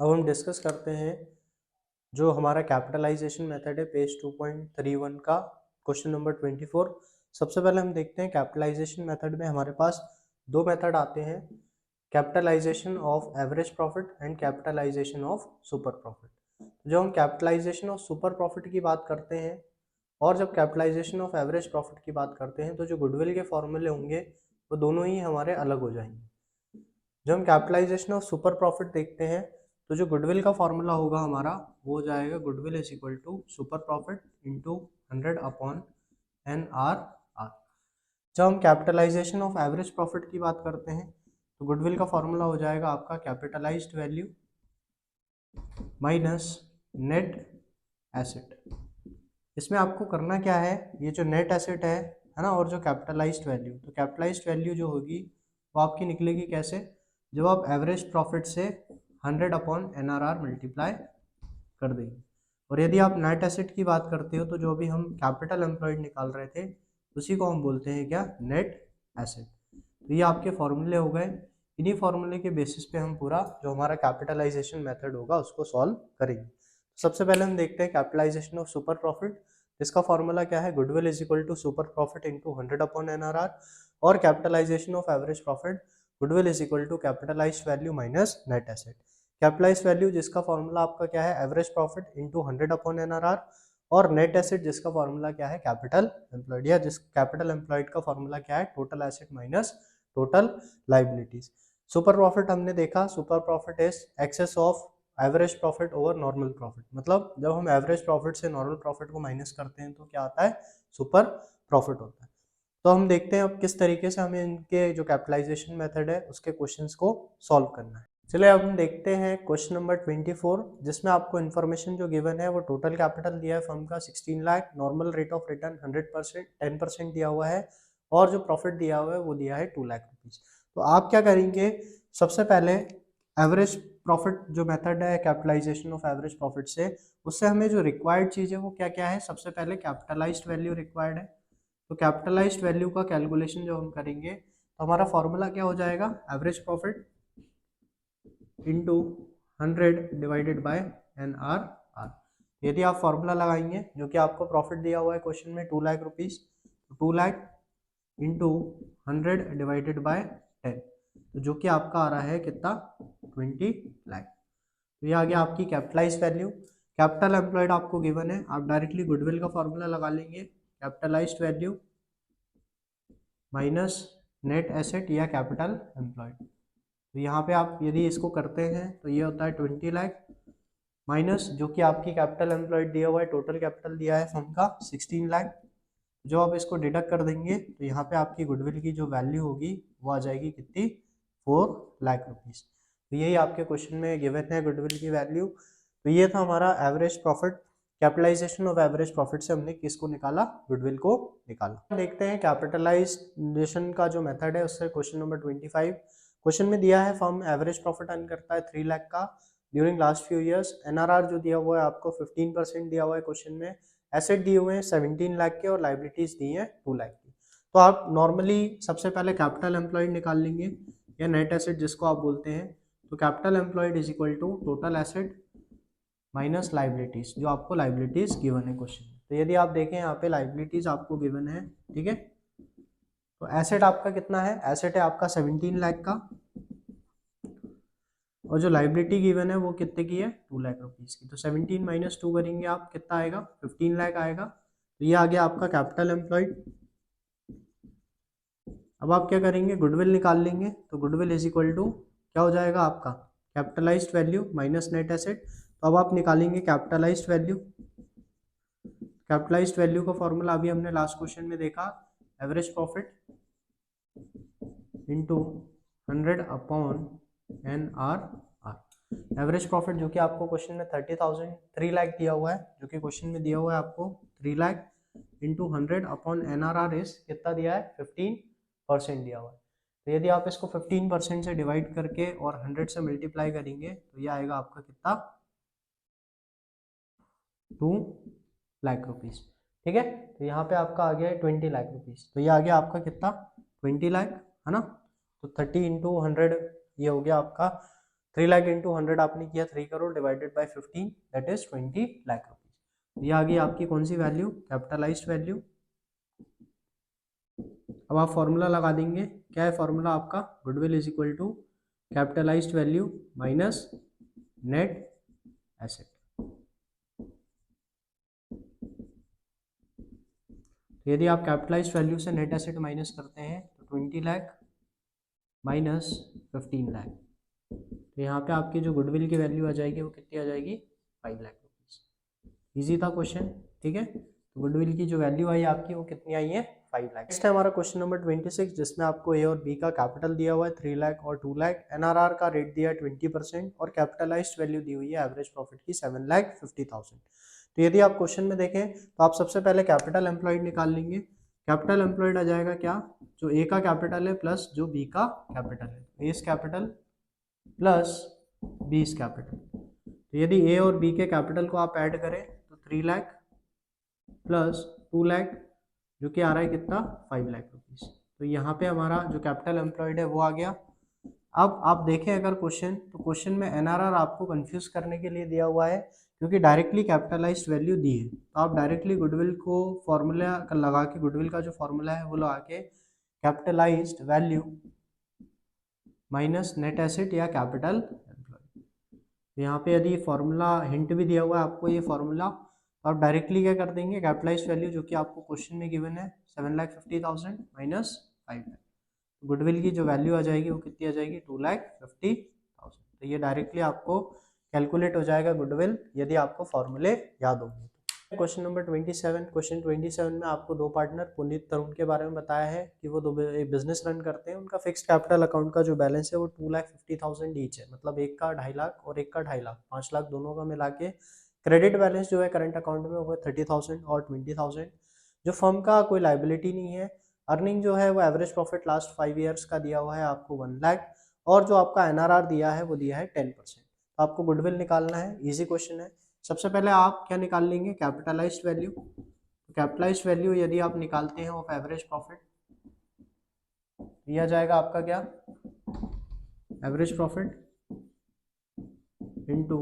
अब हम डिस्कस करते हैं जो हमारा कैपिटलाइजेशन मेथड है पेज 2.31 का क्वेश्चन नंबर 24। सबसे पहले हम देखते हैं कैपिटलाइजेशन मेथड में हमारे पास दो मेथड आते हैं, capitalisation of average profit and capitalisation of super profit. जब हम कैपिटलाइजेशन ऑफ सुपर प्रॉफिट की बात करते हैं और जब कैपिटलाइजेशन ऑफ एवरेज प्रॉफिट की बात करते हैं तो जो गुडविल के फॉर्मूले होंगे वो दोनों ही हमारे अलग हो जाएंगे। जब हम कैपिटलाइजेशन ऑफ सुपर प्रॉफिट देखते हैं तो जो गुडविल का फॉर्मूला होगा हमारा वो हो जाएगा goodwill is equal to super profit into 100 upon N R R. जब हम कैपिटलाइजेशन ऑफ एवरेज प्रॉफिट की बात करते हैं तो गुडविल का फॉर्मूला हो जाएगा आपका capitalised value minus net asset. इसमें आपको करना क्या है, ये जो नेट एसेट है ना, और जो कैपिटलाइज्ड वैल्यू, तो कैपिटलाइज्ड वैल्यू जो होगी वो आपकी निकलेगी कैसे, जब आप एवरेज प्रॉफिट से 100 अपॉन NRR मल्टीप्लाई कर देंगे। और यदि आप नेट एसेट की बात करते हो तो जो भी हम कैपिटल एम्प्लॉयड निकाल रहे थे उसी को हम बोलते हैं क्या, नेट एसेट। तो ये आपके फॉर्मूले हो गए। इन्हीं फॉर्मूले के बेसिस पे हम पूरा जो हमारा कैपिटलाइजेशन मेथड होगा उसको सॉल्व करेंगे। सबसे पहले हम देखते हैं कैपिटलाइजेशन ऑफ सुपर प्रॉफिट। इसका फॉर्मूला क्या है, goodwill is equal to super profit into 100 upon NRR। और capitalisation of average profit goodwill is equal to capitalised value minus net asset. Capitalised value जिसका फॉर्मूला आपका क्या है, average profit into 100 upon NRR। और net asset जिसका formula क्या है, capital employed, या जिस कैपिटल एम्प्लॉयड का फॉर्मूला क्या है, total asset minus total liabilities. Super profit हमने देखा, super profit is excess of average profit over normal profit. मतलब जब हम एवरेज प्रॉफिट से नॉर्मल प्रॉफिट को माइनस करते हैं तो क्या आता है, सुपर प्रॉफिट होता है। तो हम देखते हैं अब किस तरीके से हमें इनके जो कैपिटलाइजेशन मेथड है उसके क्वेश्चंस को सॉल्व करना है। चलिए अब हम देखते हैं क्वेश्चन नंबर 24, जिसमें आपको इन्फॉर्मेशन जो गिवन है वो टोटल कैपिटल दिया है फर्म का 16 lakh, normal rate of return 100% 10% दिया हुआ है, और जो प्रॉफिट दिया हुआ है वो दिया है 2 लाख रुपीज। तो आप क्या करेंगे, सबसे पहले एवरेज प्रॉफिट जो मेथड है कैपिटलाइजेशन ऑफ एवरेज प्रॉफिट से, उससे हमें जो रिक्वायर्ड चीज है वो क्या क्या है, सबसे पहले कैपिटलाइज्ड वैल्यू रिक्वायर्ड है। तो कैपिटलाइज्ड वैल्यू का कैलकुलेशन जो हम करेंगे तो हमारा फॉर्मूला क्या हो जाएगा, average profit into 100 divided by NRR। यदि आप फॉर्मूला लगाएंगे जो कि आपको प्रॉफिट दिया हुआ है क्वेश्चन में 2 lakh rupees, 2 lakh into 100 divided by 10, तो जो कि आपका आ रहा है कितना, 20 लाख। तो ये आ गया आपकी कैपिटलाइज वैल्यू। कैपिटल एम्प्लॉयड आपको गिवन है, आप डायरेक्टली गुडविल का फॉर्मूला लगा लेंगे, capitalised value minus net asset या कैपिटल एम्प्लॉयड। तो यहाँ पे आप यदि इसको करते हैं तो ये होता है 20 लाख माइनस जो कि आपकी कैपिटल एम्प्लॉयड दिया हुआ है, टोटल कैपिटल दिया है फर्म का 16 लाख। जो आप इसको डिडक्ट कर देंगे तो यहाँ पे आपकी गुडविल की जो वैल्यू होगी वो आ जाएगी कितनी, 4 लाख रुपीज। तो यही आपके क्वेश्चन में गिवन है गुडविल की वैल्यू। तो ये था हमारा average profit. Capitalisation of average profit से हमने किसको निकाला, गुडविल को निकाला। देखते हैं कैपिटलाइजेशन का जो मेथड है उससे क्वेश्चन नंबर 25। क्वेश्चन में दिया है फर्म एवरेज प्रॉफिट अर्न करता है 3 लाख का during last few years. NRR जो दिया हुआ है आपको 15% दिया हुआ है क्वेश्चन में। एसेट दिए हुए हैं 17 लाख के और लाइबिलिटीज दी हैं 2 लाख की। तो आप नॉर्मली सबसे पहले कैपिटल एम्प्लॉयड निकाल लेंगे या नेट एसेट जिसको आप बोलते हैं। तो capital employed is equal to total asset minus liabilities, जो आपको लाइबिलिटीज गिवन है क्वेश्चन में। तो यदि आप देखें यहाँ पे लाइबिलिटीज आपको गिवन है, ठीक है। तो एसेट आपका कितना है, एसेट है आपका 17 लाख का, और जो लाइबिलिटी गिवन है वो कितने की है, 2 लाख रुपीज की। तो 17 माइनस 2 करेंगे आप, कितना आएगा, 15 लाख आएगा। तो ये आ गया आपका कैपिटल एम्प्लॉयड। अब आप क्या करेंगे, गुडविल निकाल लेंगे। तो गुडविल इज इक्वल टू क्या हो जाएगा आपका, capitalised value minus net asset. तो अब आप निकालेंगे कैपिटलाइज्ड वैल्यू। कैपिटलाइज्ड वैल्यू का फॉर्मूला अभी हमने लास्ट क्वेश्चन में देखा, average profit into 100 upon NRR। Average profit जो कि आपको क्वेश्चन में 3 लाख दिया हुआ है, जो कि क्वेश्चन में दिया हुआ है आपको 3 lakh into 100 upon NRR is कितना दिया है, 15% दिया हुआ है। तो यदि आप इसको 15% से डिवाइड करके और 100 से मल्टीप्लाई करेंगे तो ये आएगा आपका कितना, 2 लाख रुपीज, ठीक है। तो यहाँ पे आपका आ गया है 20 लाख रुपीज। तो ये आ गया आपका कितना, 20 लाख, है ना। तो 30 इंटू 100 ये हो गया आपका 3 लाख इंटू 100 आपने किया 3 crore divided by 15 that is 20 lakh rupees. ये आ गई आपकी कौन सी वैल्यू, कैपिटलाइज्ड वैल्यू। अब आप फॉर्मूला लगा देंगे, क्या है फॉर्मूला आपका, goodwill is equal to capitalised value minus net asset. यदि आप कैपिटलाइज्ड वैल्यू से नेट एसेट माइनस करते हैं तो 20 लाख माइनस 15 लाख, तो यहाँ पे आपकी जो गुडविल की वैल्यू आ जाएगी वो कितनी आ जाएगी, 5 लाख रुपीज। इजी था क्वेश्चन, ठीक है। तो गुडविल की जो वैल्यू आई आपकी वो कितनी आई है, 5 लाख। नेक्स्ट है हमारा क्वेश्चन नंबर 26, जिसमें आपको ए और बी का कैपिटल दिया हुआ है 3 लाख और 2 लाख, एनआरआर का रेट दिया है 20% और कैपिटलाइज्ड वैल्यू दी हुई है एवरेज प्रॉफिट की 7,50,000। तो यदि आप क्वेश्चन में देखें तो आप सबसे पहले कैपिटल एम्प्लॉयड निकाल लेंगे। कैपिटल एम्प्लॉयड आ जाएगा क्या, जो ए का कैपिटल है प्लस जो बी का कैपिटल है, एस कैपिटल प्लस बीस कैपिटल। तो यदि ए और बी के कैपिटल को आप ऐड करें तो 3 लाख प्लस 2 लाख जो कि आ रहा है कितना, 5 लाख रुपीज। तो यहाँ पे हमारा जो कैपिटल एम्प्लॉयड है वो आ गया। अब आप देखें अगर क्वेश्चन, तो क्वेश्चन में एनआरआर आपको कंफ्यूज करने के लिए दिया हुआ है, क्योंकि डायरेक्टली कैपिटलाइज्ड वैल्यू दी है। तो आप डायरेक्टली गुडविल को फॉर्मूला लगा के, गुडविल का जो फॉर्मूला है वो लगा के capitalised value minus net asset या कैपिटल एम्प्लॉयड। यहाँ पे यदि फॉर्मूला हिंट भी दिया हुआ है आपको ये फॉर्मूला, तो आप डायरेक्टली क्या कर देंगे, कैपिटलाइज्ड वैल्यू जो कि आपको क्वेश्चन में गिवन है 7,50,000 माइनस 5 लाख, गुडविल की जो वैल्यू आ जाएगी वो कितनी आ जाएगी, 2,50,000। तो ये डायरेक्टली आपको कैलकुलेट हो जाएगा गुडविल, यदि आपको फॉर्मूले याद होंगे। क्वेश्चन नंबर 27, क्वेश्चन 27 में आपको दो पार्टनर पुनीत तरुण के बारे में बताया है कि वो दो बिजनेस रन करते हैं। उनका फिक्स्ड कैपिटल अकाउंट का जो बैलेंस है वो 2,50,000 ईच है, मतलब एक का 2.5 लाख और एक का 2.5 लाख, 5 लाख दोनों का मिला के क्रेडिट बैलेंस जो है करंट अकाउंट में वो 30,000 और 20,000। जो फर्म का कोई लाइबिलिटी नहीं है। अर्निंग जो है वो एवरेज प्रॉफिट लास्ट 5 ईयर्स का दिया हुआ है आपको 1 लाख, और जो आपका एनआरआर दिया है वो दिया है 10%। तो आपको गुडविल निकालना है, इजी क्वेश्चन है। सबसे पहले आप क्या निकाल लेंगे, कैपिटलाइज्ड वैल्यू। कैपिटलाइज्ड वैल्यू यदि आप निकालते हैं ऑफ एवरेज प्रॉफिट, दिया जाएगा आपका क्या, average profit into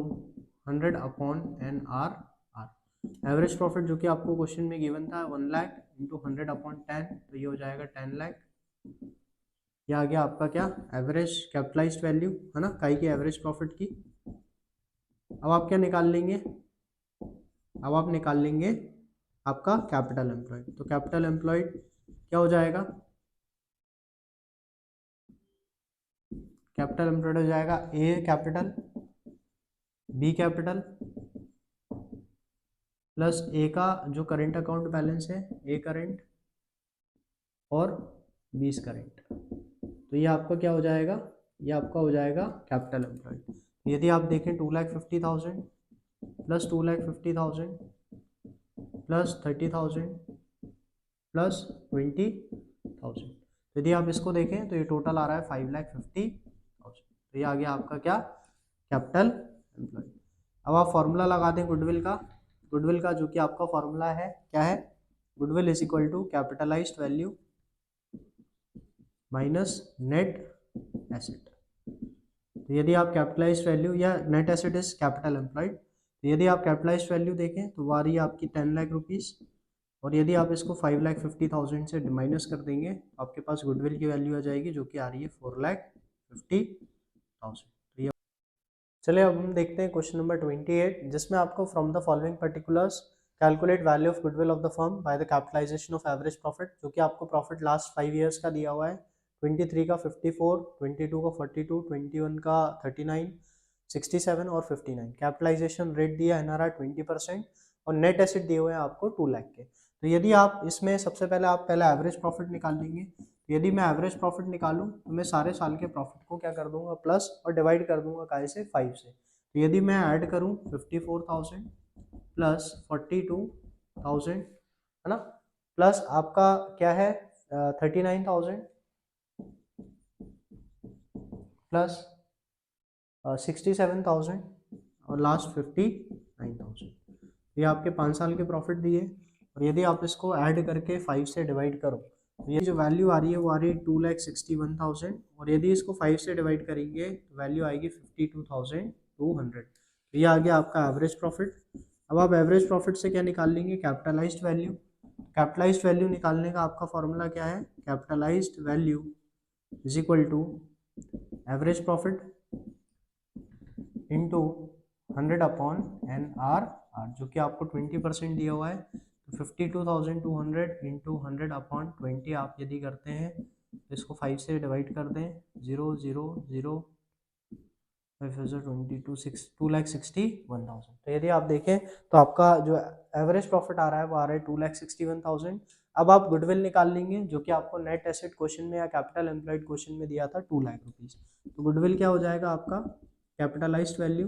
100 upon NRR. Average profit जो कि आपको क्वेश्चन में गिवन था 1 लाख इंटू 100 अपॉन 10, तो ये हो जाएगा 10 लाख। ये आ गया आपका क्या, एवरेज कैपिटलाइज्ड वैल्यू है ना, काई की एवरेज प्रॉफिट की। अब आप क्या निकाल लेंगे, अब आप निकाल लेंगे आपका कैपिटल एम्प्लॉयड। तो कैपिटल एम्प्लॉयड क्या हो जाएगा, कैपिटल एम्प्लॉयड हो जाएगा ए कैपिटल बी कैपिटल प्लस ए का जो करेंट अकाउंट बैलेंस है, ए करेंट और 20 करेंट। तो ये आपका क्या हो जाएगा, ये आपका हो जाएगा कैपिटल एम्प्लॉयड। यदि आप देखें 2,50,000 प्लस 2,50,000 प्लस 30,000 प्लस 20,000, यदि आप इसको देखें तो ये टोटल आ रहा है 5,50,000। तो ये आ गया आपका क्या, कैपिटल एम्प्लॉयड। अब आप फॉर्मूला लगा दें गुडविल का। गुडविल का जो कि आपका फॉर्मूला है क्या है, goodwill is equal to capitalised value minus net asset. तो यदि आप कैपिटलाइज्ड वैल्यू या net asset is capital employed, तो यदि आप कैपिटलाइज्ड वैल्यू देखें तो वो आ रही है आपकी 10 लाख रुपीज़, और यदि आप इसको 5,50,000 से माइनस कर देंगे आपके पास गुडविल की वैल्यू आ जाएगी जो कि आ रही है 4,50,000। तो ये चलिए अब हम देखते हैं क्वेश्चन नंबर 28, जिसमें आपको from the following particulars calculate value of goodwill of the firm by the capitalisation of average profit, जो कि आपको प्रॉफिट लास्ट 5 ईयर्स का दिया हुआ है। 23 का 54, 22 का 42, 21 का 39, 67 और 59। कैपिटलाइजेशन रेट दिया एनआरआर 20% और नेट एसेट दिए हुए हैं आपको 2 लाख के। तो यदि आप इसमें सबसे पहले आप पहले एवरेज प्रॉफिट निकाल लेंगे। यदि मैं एवरेज प्रॉफिट निकालूं तो मैं सारे साल के प्रॉफिट को क्या कर दूंगा, प्लस और डिवाइड कर दूंगा काय से, 5 से। तो यदि मैं ऐड करूं 54,000 प्लस 42,000 है ना, प्लस आपका क्या है 39,000 प्लस 67,000 और लास्ट 59,000, ये आपके 5 साल के प्रॉफिट दिए। और यदि आप इसको ऐड करके 5 से डिवाइड करो ये जो वैल्यू आ रही है वो आ रही है 2,61,000 और यदि इसको 5 से डिवाइड करेंगे तो वैल्यू आएगी 52,200। तो ये आ गया आपका एवरेज प्रॉफिट। अब आप एवरेज प्रॉफिट से क्या निकाल लेंगे, कैपिटलाइज्ड वैल्यू। कैपिटलाइज्ड वैल्यू निकालने का आपका फॉर्मूला क्या है, capitalised value is equal to average profit into 100/NR, जो कि आपको 20% दिया हुआ है। तो 52,200 इंटू 100/20 आप यदि करते हैं तो इसको 5 से डिवाइड कर दें, 0 0 0 2,61,000। तो यदि आप देखें तो आपका जो एवरेज प्रॉफिट आ रहा है वो आ रहा है 2,61,000। अब आप गुडविल निकाल लेंगे जो कि आपको नेट एसेट क्वेश्चन में या कैपिटल एम्प्लॉयड क्वेश्चन में दिया था 2 लाख रुपीज। तो गुडविल क्या हो जाएगा आपका, capitalised value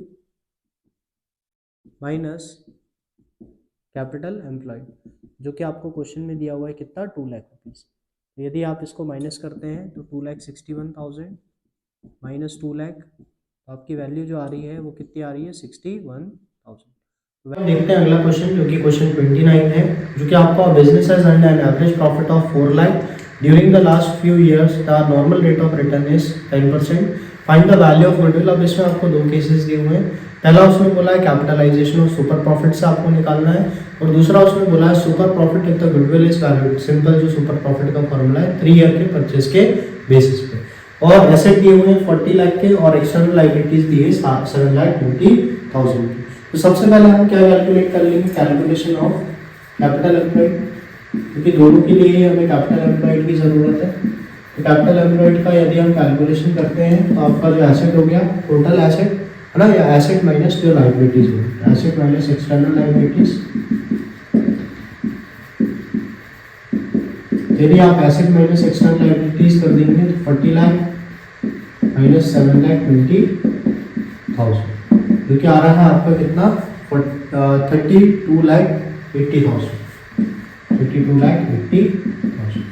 minus capital employed, जो कि आपको क्वेश्चन में दिया हुआ है कितना, 2 लाख रुपीज। तो यदि आप इसको माइनस करते हैं तो 2,61,000 माइनस 2 लाख, तो आपकी वैल्यू जो आ रही है वो कितनी आ रही है, 61,000। देखते हैं अगला क्वेश्चन जो कि क्वेश्चन 29 है, जो कि आपका business has earned an average profit of 4 lakh during the last few years, the normal rate of return is 10%, find the value of goodwill. अब इसमें आपको दो केसेस दिए हुए हैं। पहला उसमें बोला है कैपिटलाइजेशन ऑफ सुपर प्रॉफिट से आपको निकालना है, और दूसरा उसमें बोला है super profit if the goodwill is valued. Simple जो सुपर प्रॉफिट का फॉर्मूला है 3 ईयर के परचेज के बेसिस पे, और एसेट दिए हुए हैं 40 लाख के और एक्सटर्नल लायबिलिटीज दी है 7,20,000 की। तो सबसे पहले हम क्या कैलकुलेट कर लेंगे, कैलकुलेशन ऑफ कैपिटल एम्प्लॉयड, क्योंकि दोनों के लिए ही हमें कैपिटल एम्प्लॉयड की जरूरत है। तो कैपिटल एम्प्लॉयड का यदि हम कैलकुलेशन करते हैं तो आपका जो एसेट हो गया टोटल एसेट है ना, या एसेट माइनस जो लायबिलिटीज हो, एसेट माइनस एक्सटर्नल लायबिलिटीज। यदि आप एसेट माइनस एक्सटर्नल लायबिलिटीज कर देंगे तो 40 लाख माइनस 7,20,000, जो कि आ रहा है आपका कितना, 32,80,000। 32,80,000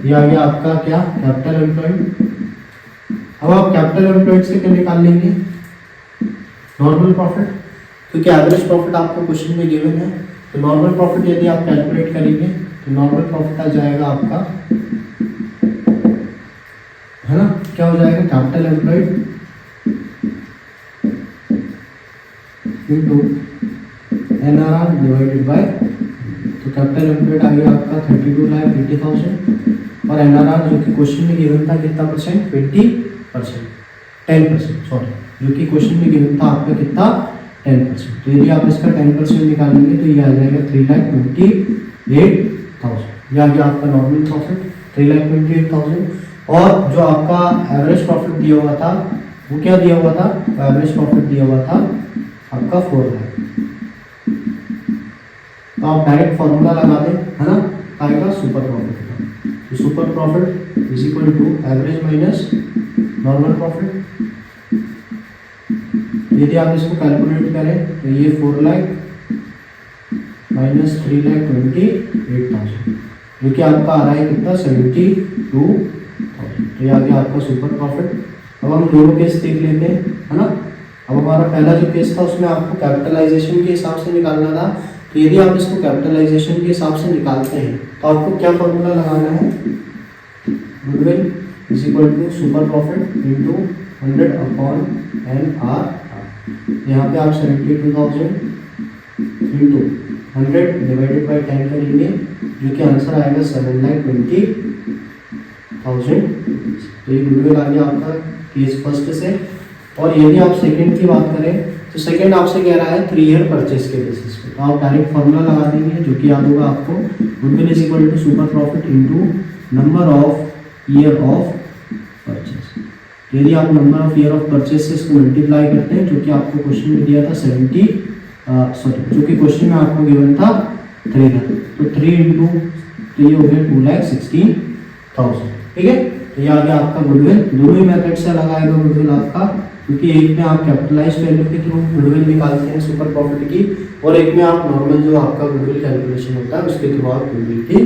ये आ गया आपका क्या, कैपिटल एम्प्लॉयड। अब आप कैपिटल एम्प्लॉयड से क्या निकाल लेंगे, नॉर्मल प्रॉफिट, क्योंकि एवरेज प्रॉफिट आपको क्वेश्चन में गिवन है। तो नॉर्मल प्रॉफिट यदि आप कैलकुलेट करेंगे तो नॉर्मल प्रॉफिट आ जाएगा आपका, है ना, क्या हो जाएगा, capital employed into NRR divided bye, तो कैपिटल एम्प्लॉयड आ गया आपका 32,80,000 और NRR जो कि क्वेश्चन में गिवन था कितना परसेंट, 20%, 10%, सॉरी, जो कि क्वेश्चन में गिवन था आपका कितना, 10%। तो यदि आप इसका 10% निकालेंगे तो ये आ जाएगा 3,28,000। ये आ गया आपका नॉर्मल प्रॉफिट 3,28,000। और जो आपका एवरेज प्रॉफिट दिया हुआ था वो क्या दिया हुआ था, एवरेज प्रॉफिट दिया हुआ था आपका 4 लाख। तो आप डायरेक्ट फॉर्मूला लगा दें, है ना, आएगा सुपर प्रॉफिट का। तो super profit is equal to average minus normal profit. यदि आप इसको कैलकुलेट करें तो ये 4 लाख माइनस 3,28,000, जो कि आपका आ रहा है कितना, 72,000। तो ये आ गया आपका सुपर प्रॉफिट। अब हम दोनों केस देख लेते हैं, है ना। अब हमारा पहला जो केस था उसमें आपको कैपिटलाइजेशन के हिसाब से निकालना था। तो यदि आप इसको कैपिटलाइजेशन के हिसाब से निकालते हैं तो आपको क्या फॉर्मूला लगाना है, goodwill is equal to super profit into 100/NR। यहाँ पे आप 72,000 इंटू 100 डिवाइडेड बाई 10 करेंगे, जो कि आंसर आएगा 7,20,000। तो ये गुडविल आ गया आपका केस फर्स्ट से। और यदि आप सेकंड की बात करें तो सेकंड आपसे कह रहा है 3 ईयर परचेज के बेसिस पे, तो आप डायरेक्ट फॉर्मूला लगा देंगे, जो कि याद होगा आपको, goodwill is equal to super profit into number of year of purchase. यदि आप number of year of purchase से इसको मल्टीप्लाई करते हैं, जो कि आपको क्वेश्चन में दिया था जो कि क्वेश्चन में आपको गिवन था 3 लाख, तो 3 इंटू, तो ये हो गया 2,60,000, ठीक है। तो ये आ गया आपका गुडविल। दोनों ही मेथड से लगाएगा गुडविल आपका, क्योंकि एक में आप कैपिटलाइज्ड वैल्यू के थ्रू गुडविल निकालते हैं सुपर प्रॉफिट की, और एक में आप नॉर्मल जो आपका गुडविल कैलकुलेशन होता है उसके थ्रू आप गुडविल की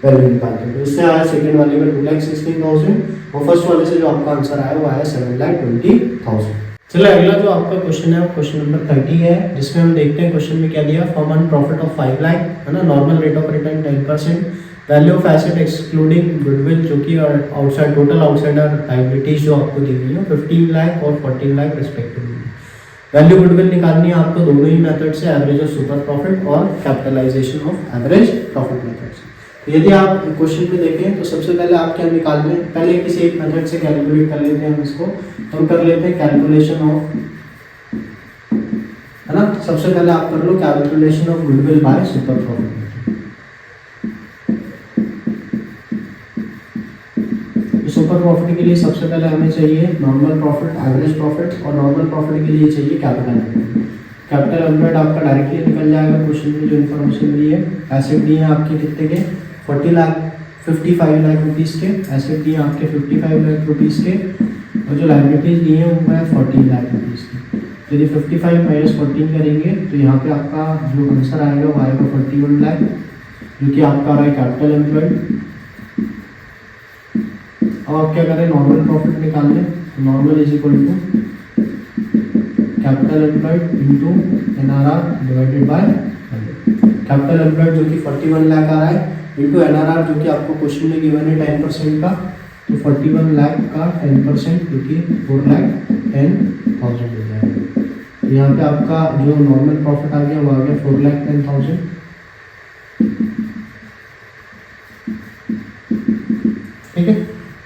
वैल्यू निकालते हैं। तो इससे आया सेकंड वाले में 2,16,000 और फर्स्ट वाले से जो आपका आंसर आया वो आया 7,20,000। चलिए अगला जो आपका क्वेश्चन है क्वेश्चन नंबर 30 है, जिसमें हम देखते हैं क्वेश्चन में क्या दिया, form and profit of 5 lakh, है ना, normal rate of return 10%, the value of asset excluding goodwill जो कि आउटसाइड टोटल आउटसाइडर लायबिलिटीज जो आपको दी हुई है 15 लाख और 14 लाख रिस्पेक्टिवली। वैल्यू गुडविल निकालनी है आपको दोनों ही मेथड से, एवरेज ऑफ सुपर प्रॉफिट और capitalisation of average profit method से। तो यदि आप क्वेश्चन में देखें तो सबसे पहले आप क्या निकाल लें, पहले किसी एक मेथड से कैलकुलेट कर लेते हैं हम इसको, तो हम कर लेते हैं कैलकुलेशन ऑफ, है ना। सबसे पहले आप कर लो calculation of goodwill by super profit. Super profit के लिए सबसे पहले हमें चाहिए नॉर्मल प्रॉफिट, एवरेज प्रॉफिट, और नॉर्मल प्रॉफिट के लिए चाहिए कैपिटल एम्प्लॉयड। कैपिटल एम्प्लॉयड आपका डायरेक्टली निकल जाएगा क्वेश्चन में जो इन्फॉर्मेशन दी है। एसेट दिए हैं आपके कितने के 55 लाख रुपीज़ के, एसेट दिए आपके 55 लाख रुपीज़ के, और जो लायबिलिटीज दी हैं वो है 14 लाख रुपीज़ की। तो यदि 55 माइनस 14 करेंगे तो यहाँ पे आपका जो आंसर आएगा वो आएगा 41 लाख, जो कि आपका आ रहा है कैपिटल एम्प्लॉयड। अब आप क्या करें, नॉर्मल प्रॉफिट निकाल लें। Normal is equal to capital employed into NRR divided by 100। Capital employed जो कि 41 लाख आ रहा है इंटू एनआरआर जो कि आपको क्वेश्चन में गिवन है 10% का, तो 41 लाख का 10% जो कि 4,10,000 हो जाएगा। तो यहाँ पे आपका जो नॉर्मल प्रॉफिट आ गया वो आ गया 4,10,000। ठीक है।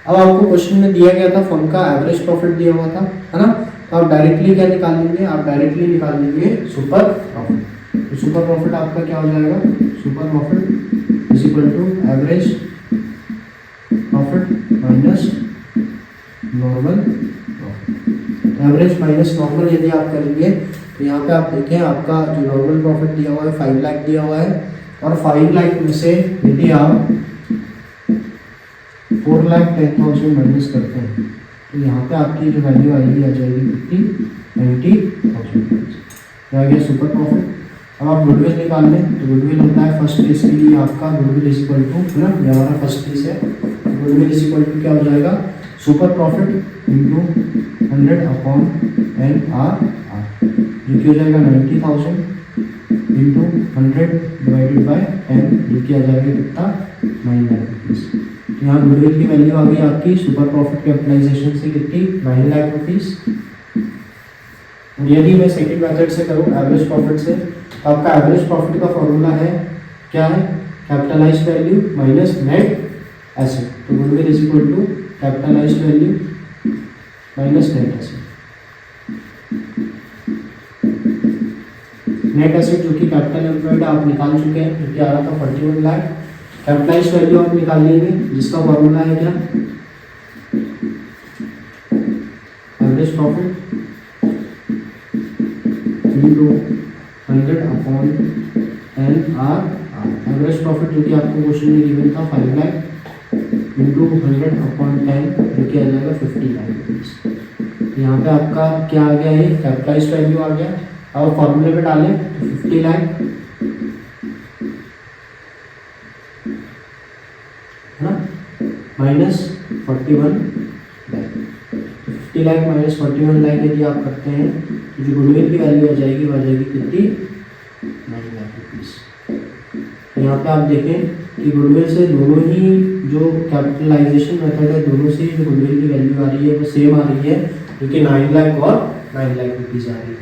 अब आपको क्वेश्चन में दिया गया था फर्म का एवरेज प्रॉफिट दिया हुआ था, है ना। तो आप डायरेक्टली क्या निकाल लेंगे, आप डायरेक्टली निकाल लेंगे सुपर प्रॉफिट। तो सुपर प्रॉफिट आपका क्या हो जाएगा, super profit is equal to average profit minus normal profit. Average minus normal यदि आप करेंगे तो यहाँ पे आप देखें आपका जो नॉर्मल प्रॉफिट दिया हुआ है 5 लाख दिया हुआ है, और 5 लाख में से यदि आप 4,10,000 माइनस करते हैं तो यहाँ पे आपकी जो वैल्यू आएगी आ जाएगी कितनी, 90,000। आ गया सुपर प्रॉफिट। अब आप गुडविल निकाल लें, तो गुडविल होता है फर्स्ट केस के लिए आपका गुडविल इज इक्वल टू, है ना, ये हमारा फर्स्ट केस है। तो गुडविल इज इक्वल टू क्या हो जाएगा, सुपर प्रॉफिट इंटू 100/NRR, जो कि हो जाएगा 90,000 इंटू 100 डिवाइडेड बाय 10, जो कि आ जाएगा कितना, 9 लाख रुपीज़। तो यहाँ गुडविल की वैल्यू आ गई आपकी सुपर प्रॉफिट कैपिटलाइजेशन से कितनी, 9 लाख रुपीज़। यदि मैं सेकंड मेथड से करूँ एवरेज प्रॉफिट से, तो आपका एवरेज प्रॉफिट का फॉर्मूला है क्या है, capitalised value minus net asset. तो goodwill is equal to capitalised value minus net asset. Net asset जो कि कैपिटल एम्प्लॉयड आप निकाल चुके हैं, जो कि आ रहा था 41 लाख। कैपिटलाइज्ड वैल्यू आप निकाल लेंगे जिसका फॉर्मूला है क्या, average profit into 100/NRR। Average profit जो कि आपको क्वेश्चन में गिवन था 5 लाख इंटू 100/10, जो कि आ जाएगा 50 लाख रुपीज़। यहाँ पे आपका क्या आ गया, ये कैपिटलाइज्ड वैल्यू आ गया। अब फॉर्मूले में डालें तो 50 लाख, है ना, माइनस 41 लाख। 50 लाख माइनस 41 लाख यदि आप करते हैं तो जो गुडविल की वैल्यू आ जाएगी वो आ जाएगी कितनी, 9 लाख रुपीज़। यहाँ पे आप देखें कि गुडविल से दोनों ही जो कैपिटलाइजेशन मेथड है दोनों से जो गुडविल की वैल्यू आ रही है वो सेम आ रही है, जो कि 9 लाख और 9 लाख रुपीज़ आ रही है।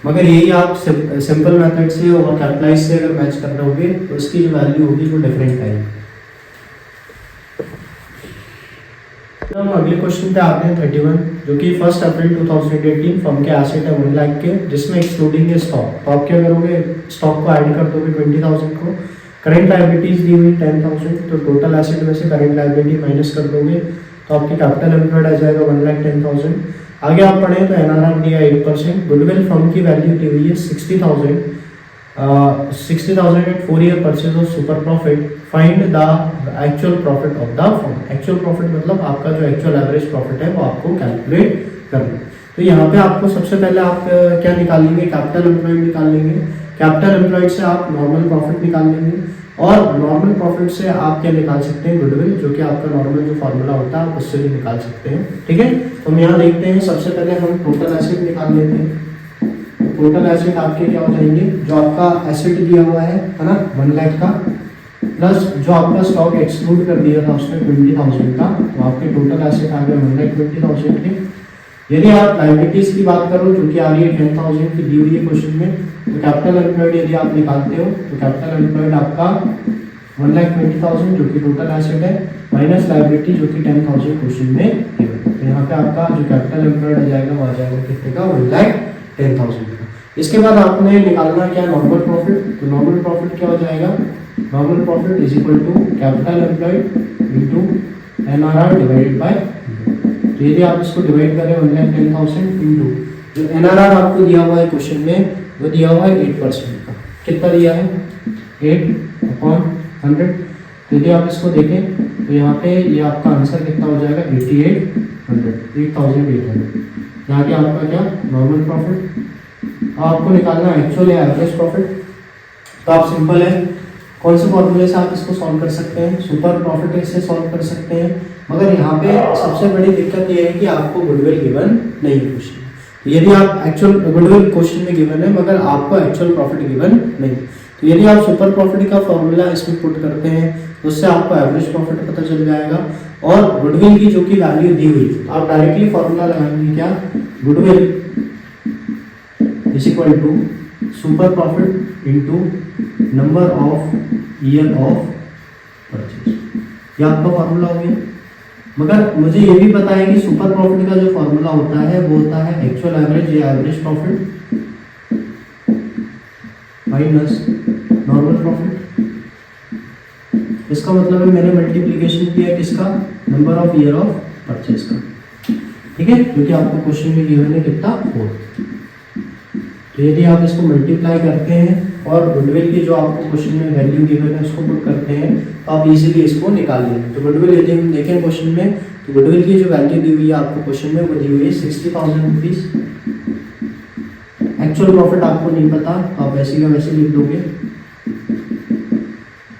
मगर यही आप सिंपल मेथड से और कैपिटलाइज से अगर मैच कर रहे होगे तो उसकी जो वैल्यू होगी वो डिफरेंट आएगी। तो हम अगले क्वेश्चन पे आते हैं 31, जो कि 1 अप्रैल 2018 फर्म के एसेट है 1 लाख के, जिसमें एक्सक्लूडिंग है स्टॉक। तो आप क्या करोगे, स्टॉक को ऐड कर दोगे 20,000 को, करंट लायबिलिटीज दी हुई 10,000, तो टोटल एसेट में से करंट लायबिलिटी माइनस कर दोगे तो आपकी कैपिटल एम्प्लॉयड आ जाएगा 1,10,000। आगे आप पढ़ें तो एनआरआर दिया 8%। गुडविल फर्म की वैल्यू दी हुई है 60,000 at 4 year purchase of super profit. Find the actual profit of the firm. Actual profit मतलब आपका जो एक्चुअल एवरेज प्रॉफिट है वो आपको कैलकुलेट करना। तो यहाँ पे आपको सबसे पहले आप क्या निकाल लेंगे, कैपिटल एम्प्लॉयड निकाल लेंगे। कैपिटल एम्प्लॉयड से आप नॉर्मल प्रॉफिट निकाल लेंगे, और नॉर्मल प्रॉफिट से आप क्या निकाल सकते हैं, गुडविल, जो कि आपका नॉर्मल जो फार्मूला होता है आप उससे भी निकाल सकते हैं। ठीक है, तो हम यहाँ देखते हैं सबसे पहले हम टोटल एसेट निकाल लेते हैं। टोटल एसेट आपके क्या हो जाएंगे, जो आपका एसेट दिया हुआ है ना 1 लाख का, प्लस जो आपका स्टॉक एक्सक्लूड कर दिया था उसने 20,000 का, तो आपके टोटल एसेट आ गए 1,20,000 के। यदि आप लाइबिलिटीज की बात करो जो कि आ रही है 10,000 की दी हुई है क्वेश्चन में, तो कैपिटल एम्प्लॉयड यदि आप निकालते हो तो कैपिटल एम्प्लॉयड आपका 1,20,000 जो कि टोटल एसेट है, माइनस लाइबिलिटी जो कि 10,000 क्वेश्चन में गिवन है। तो यहाँ पे आपका जो कैपिटल एम्प्लॉयड आ जाएगा वो आ जाएगा कितने का, 1,10,000 का। इसके बाद आपने निकालना क्या, नॉर्मल प्रॉफिट। तो नॉर्मल प्रॉफिट क्या हो जाएगा, normal profit is equal to capital employed into NRR divided by 100। तो यदि आप इसको डिवाइड करें 1,10,000 इंटू जो NRR आपको दिया हुआ है क्वेश्चन में, वो दिया हुआ है 8% का। कितना दिया है, 8/100। तो यदि आप इसको देखें तो यहाँ पे ये आपका आंसर कितना हो जाएगा, 8,800। यहाँ के आपका क्या, नॉर्मल प्रॉफिट। आपको निकालना एक्चुअल या एवरेज प्रॉफिट। तो आप सिंपल है, कौन से फॉर्मूले से आप इसको सॉल्व कर सकते हैं, सुपर प्रॉफिट से सॉल्व कर सकते हैं। मगर यहाँ पे सबसे बड़ी दिक्कत ये है कि आपको गुडविल गिवन नहीं है क्वेश्चन। तो यदि आप एक्चुअल गुडविल क्वेश्चन में गिवन है मगर आपको एक्चुअल प्रॉफिट गिवन नहीं, तो यदि आप सुपर प्रॉफिट का फॉर्मूला इसमें पुट करते हैं तो उससे आपको एवरेज प्रॉफिट पता चल जाएगा। और गुडविल की जो कि वैल्यू दी हुई, तो आप डायरेक्टली फॉर्मूला लगाएंगे क्या, goodwill is equal to super profit into number of year of purchase. ये आपका फॉर्मूला हो गया। मगर मुझे ये भी पता है कि सुपर प्रॉफिट का जो फॉर्मूला होता है वो होता है एक्चुअल एवरेज या average profit minus normal profit. इसका मतलब है मैंने मल्टीप्लिकेशन किया किसका, number of year of purchase का। ठीक है, क्योंकि आपको क्वेश्चन में गिवन है कितना, 4। तो यदि आप इसको मल्टीप्लाई करते हैं और गुडविल की जो आपको क्वेश्चन में वैल्यू गिवन है उसको पुट करते हैं तो आप इजीली इसको निकाल लेंगे। तो गुडविल यदि हम देखें क्वेश्चन में, तो गुडविल की जो वैल्यू दी हुई है आपको क्वेश्चन में वो दी हुई है 60,000 रुपीज। एक्चुअल प्रॉफिट आपको नहीं पता तो आप वैसे का वैसे लिख दोगे,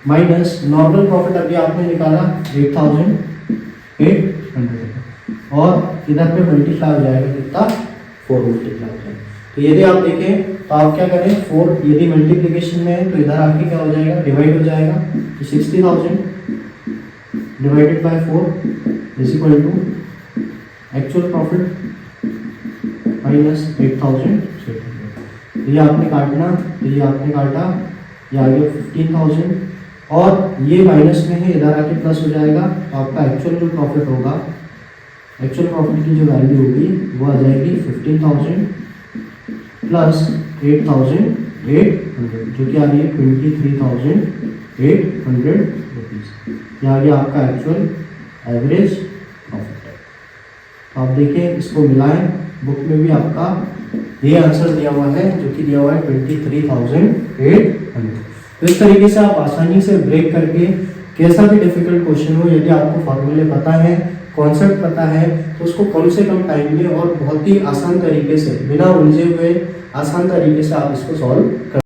माइनस नॉर्मल प्रॉफिट अभी आपने निकाला 8,800 और इधर पे मल्टीप्लाई हो जाएगा कितना, 4 मल्टीप्लाई हो जाएगा। तो यदि आप देखें तो आप क्या करें, 4 यदि मल्टीप्लिकेशन में है तो इधर आके क्या हो जाएगा, डिवाइड हो जाएगा। तो 60,000 divided by 4 is equal to actual profit minus 8,600। ये आपने काटना, तो ये आपने काटा, ये आ गया 15,000 और ये माइनस में है, इधर आके प्लस हो जाएगा। तो आपका एक्चुअल जो प्रॉफिट होगा, एक्चुअल प्रॉफिट की जो वैल्यू होगी वो आ जाएगी 15,000 प्लस 8,800 जो कि आ रही है 23,800 रुपीज़। ये आ गया आपका एक्चुअल एवरेज प्रॉफिट। तो आप देखें, इसको मिलाएं, बुक में भी आपका ये आंसर दिया हुआ है जो कि दिया हुआ है 23,800। तो इस तरीके से आप आसानी से ब्रेक करके कैसा भी डिफिकल्ट क्वेश्चन हो, यदि आपको फॉर्मूले पता है, कॉन्सेप्ट पता है, तो उसको कम से कम टाइम में और बहुत ही आसान तरीके से, बिना उलझे हुए आसान तरीके से आप इसको सॉल्व कर